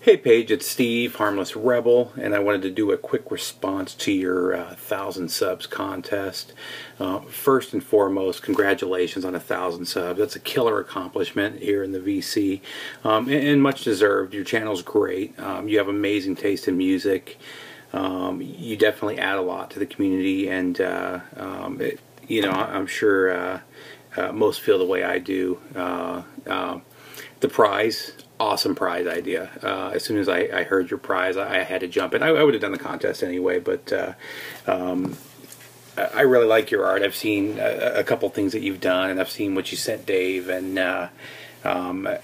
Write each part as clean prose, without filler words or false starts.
Hey Paige, it's Steve, Harmless Rebel, and I wanted to do a quick response to your 1,000 subs contest. First and foremost, congratulations on 1,000 subs. That's a killer accomplishment here in the VC, and much deserved. Your channel's great. You have amazing taste in music. You definitely add a lot to the community, and I'm sure most feel the way I do. The prize, awesome prize idea. As soon as I heard your prize, I had to jump in. I would have done the contest anyway, but I really like your art. I've seen a couple things that you've done, and I've seen what you sent Dave, and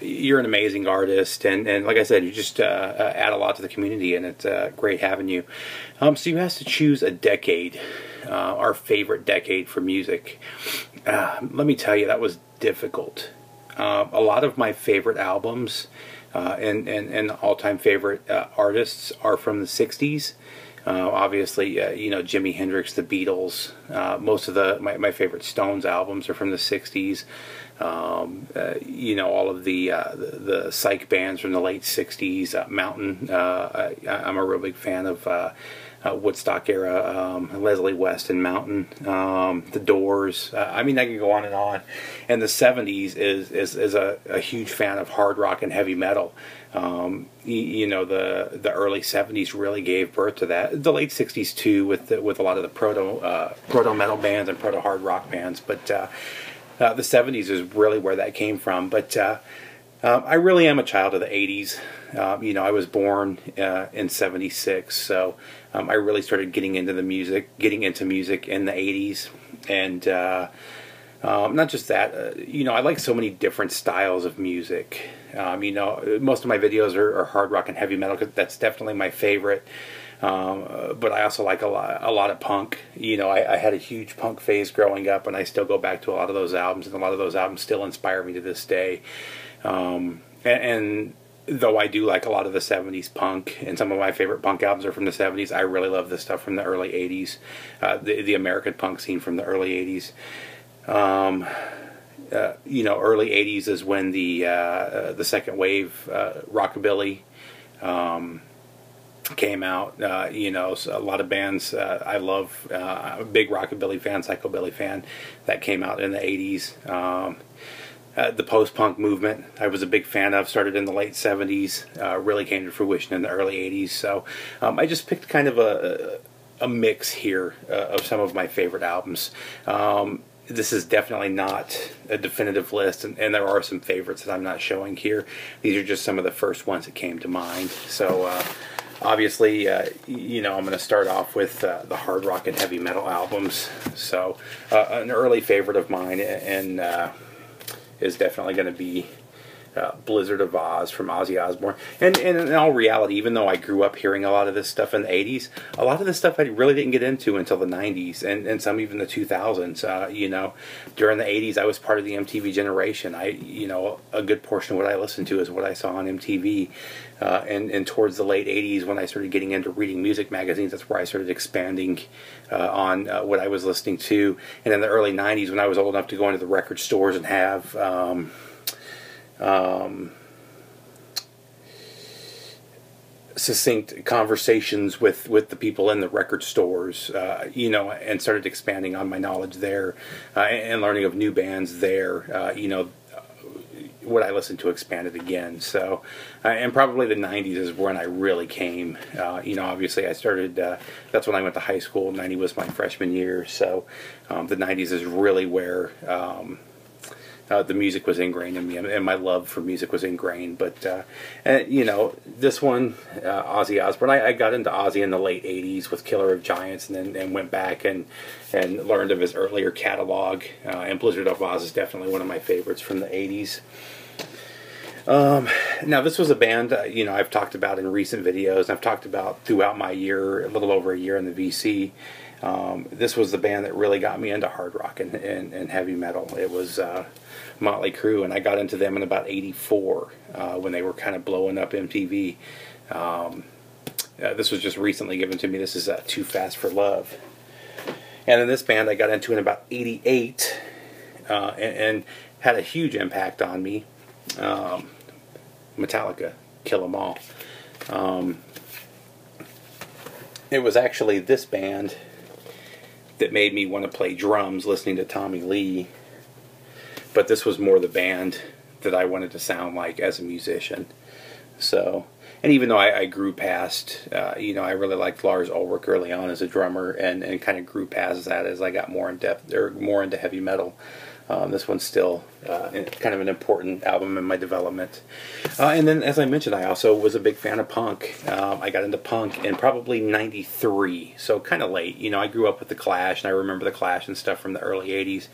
you're an amazing artist, and like I said, you just add a lot to the community, and it's great having you. So you asked to choose a decade, our favorite decade for music. Let me tell you, that was difficult. A lot of my favorite albums and all-time favorite artists are from the 60s. Obviously, Jimi Hendrix, the Beatles. Most of my favorite Stones albums are from the 60s. All of the psych bands from the late 60s. Mountain. I'm a real big fan of Woodstock era, Leslie West and Mountain, The Doors. I mean, I could go on and on. And the 70s is a huge fan of hard rock and heavy metal. The early 70s really gave birth to that. The late 60s too, with a lot of the proto metal bands and proto hard rock bands. But the 70s is really where that came from. But I really am a child of the 80s. I was born in '76, so I really started getting into music in the 80s, and not just that. I like so many different styles of music. Most of my videos are hard rock and heavy metal, 'cause that's definitely my favorite. But I also like a lot of punk. I had a huge punk phase growing up, and I still go back to a lot of those albums, and a lot of those albums still inspire me to this day. And though I do like a lot of the 70s punk, and some of my favorite punk albums are from the 70s, I really love the stuff from the early 80s, the American punk scene from the early 80s. Early 80s is when the second wave rockabilly came out. So a lot of bands I love. I'm a big rockabilly fan, psychobilly fan. That came out in the 80s. The post-punk movement I was a big fan of, started in the late 70s, really came to fruition in the early 80s. So I just picked kind of a mix here of some of my favorite albums. This is definitely not a definitive list, and there are some favorites that I'm not showing here. These are just some of the first ones that came to mind. So obviously, I'm going to start off with the hard rock and heavy metal albums. So an early favorite of mine, and is definitely going to be Blizzard of Oz from Ozzy Osbourne. And in all reality, even though I grew up hearing a lot of this stuff in the 80s, a lot of this stuff I really didn't get into until the 90s, and some even the 2000s. During the 80s, I was part of the MTV generation. A good portion of what I listened to is what I saw on MTV. And towards the late 80s, when I started getting into reading music magazines, that's where I started expanding on what I was listening to. And in the early 90s, when I was old enough to go into the record stores and have succinct conversations with the people in the record stores, and started expanding on my knowledge there, and learning of new bands there, what I listened to expanded again. So, and probably the 90s is when I really came. Obviously I started, that's when I went to high school. 90 was my freshman year. So the 90s is really where the music was ingrained in me, and my love for music was ingrained. But this one, Ozzy Osbourne, I got into Ozzy in the late 80s with Killer of Giants, and then went back and learned of his earlier catalog. And Blizzard of Oz is definitely one of my favorites from the 80s. Now this was a band I've talked about in recent videos, and I've talked about throughout my year, a little over a year in the VC. This was the band that really got me into hard rock and heavy metal. It was Motley Crue, and I got into them in about '84 when they were kind of blowing up MTV. This was just recently given to me. This is Too Fast for Love. And then this band I got into in about '88 and had a huge impact on me. Metallica, Kill 'Em All. It was actually this band that made me want to play drums, listening to Tommy Lee. But this was more the band that I wanted to sound like as a musician. So, and even though I grew past, you know, I really liked Lars Ulrich early on as a drummer, and kind of grew past that as I got more in depth, or more into heavy metal. This one's still kind of an important album in my development. And then, as I mentioned, I also was a big fan of punk. I got into punk in probably '93, so kind of late. You know, I grew up with The Clash, and I remember The Clash and stuff from the early '80s.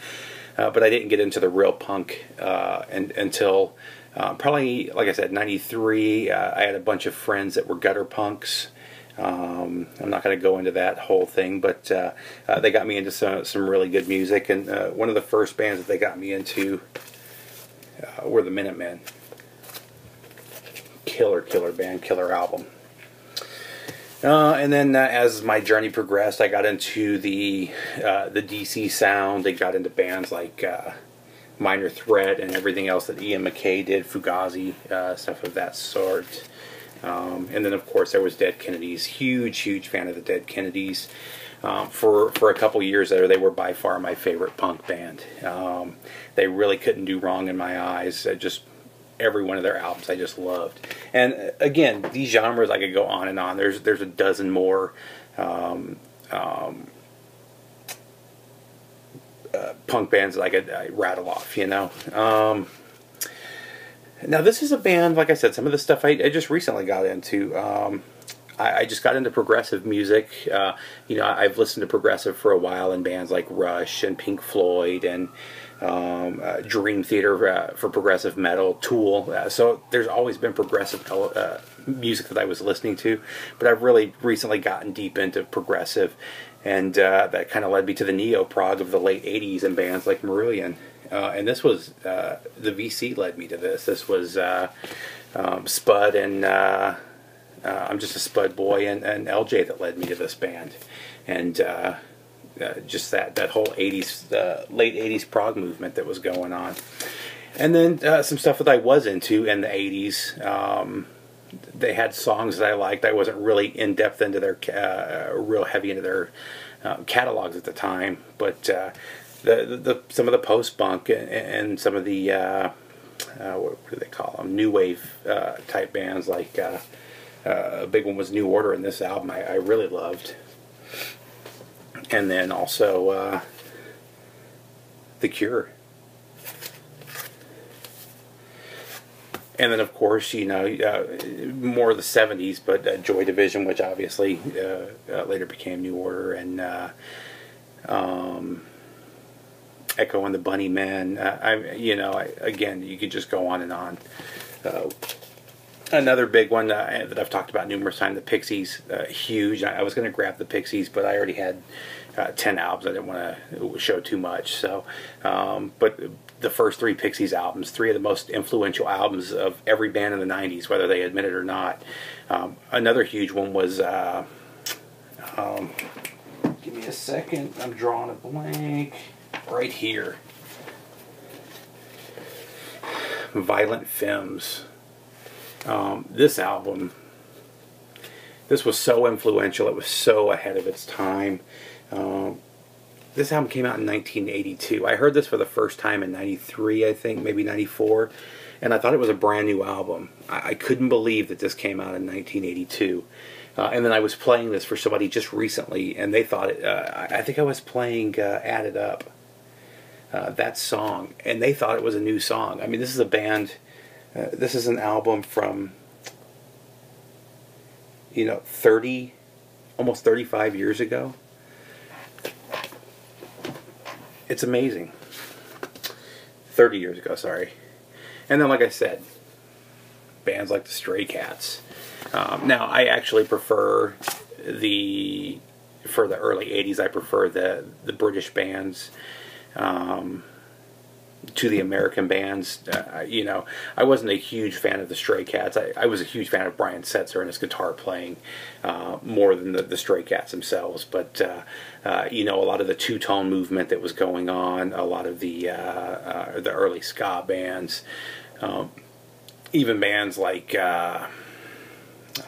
But I didn't get into the real punk until probably, like I said, '93. I had a bunch of friends that were gutter punks. I'm not going to go into that whole thing, but they got me into some really good music, and one of the first bands that they got me into were the Minutemen. Killer band, killer album. And then as my journey progressed, I got into the DC sound. I got into bands like Minor Threat and everything else that Ian MacKaye did, Fugazi, stuff of that sort. And then, of course, there was Dead Kennedys. Huge fan of the Dead Kennedys. For a couple years there, they were by far my favorite punk band. They really couldn't do wrong in my eyes. Just every one of their albums I just loved. And again, these genres, I could go on and on. There's a dozen more punk bands that I rattle off, you know. Now, this is a band, like I said, some of the stuff I just recently got into. I just got into progressive music. You know, I've listened to progressive for a while in bands like Rush and Pink Floyd and Dream Theater for progressive metal, Tool. So there's always been progressive music that I was listening to. But I've really recently gotten deep into progressive. And that kind of led me to the neo-prog of the late 80s and bands like Marillion. And this was, the VC led me to this. This was Spud and I'm Just a Spud Boy and LJ that led me to this band. And just that whole 80s, late 80s prog movement that was going on. And then some stuff that I was into in the 80s. They had songs that I liked. I wasn't really in depth into their, real heavy into their catalogs at the time. But some of the post-punk and some of the, what do they call them, new wave type bands, like a big one was New Order in this album I really loved. And then also The Cure. And then, of course, you know, more of the 70s, but Joy Division, which obviously later became New Order, and Echo and the Bunnymen. Again, you could just go on and on. Another big one that I've talked about numerous times, the Pixies, huge. I was going to grab the Pixies, but I already had 10 albums. I didn't want to show too much. So, but the first 3 Pixies albums, 3 of the most influential albums of every band in the 90s, whether they admit it or not. Another huge one was, give me a second, I'm drawing a blank, right here. Violent Femmes. This album, this was so influential, it was so ahead of its time. This album came out in 1982. I heard this for the first time in 93, I think, maybe 94, and I thought it was a brand new album. I couldn't believe that this came out in 1982. And then I was playing this for somebody just recently, and they thought it, I think I was playing Add It Up, that song, and they thought it was a new song. I mean, this is a band, this is an album from, 30, almost 35 years ago. It's amazing. 30 years ago, sorry. And then, like I said, bands like the Stray Cats. Now, I actually prefer for the early 80s, I prefer the British bands to the American bands. I wasn't a huge fan of the Stray Cats. I was a huge fan of Brian Setzer and his guitar playing more than the Stray Cats themselves. But, a lot of the two-tone movement that was going on, a lot of the early ska bands, even bands like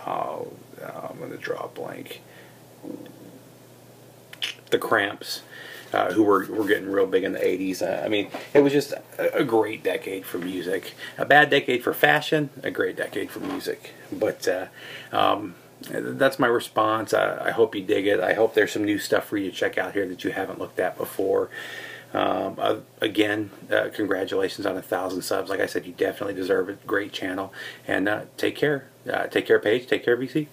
I'm going to draw a blank. The Cramps, who were getting real big in the 80s. I mean, it was just a great decade for music. A bad decade for fashion, a great decade for music. But that's my response. I hope you dig it. I hope there's some new stuff for you to check out here that you haven't looked at before. Again, congratulations on 1,000 subs. Like I said, you definitely deserve it. Great channel. And take care. Take care, Paige. Take care, BC.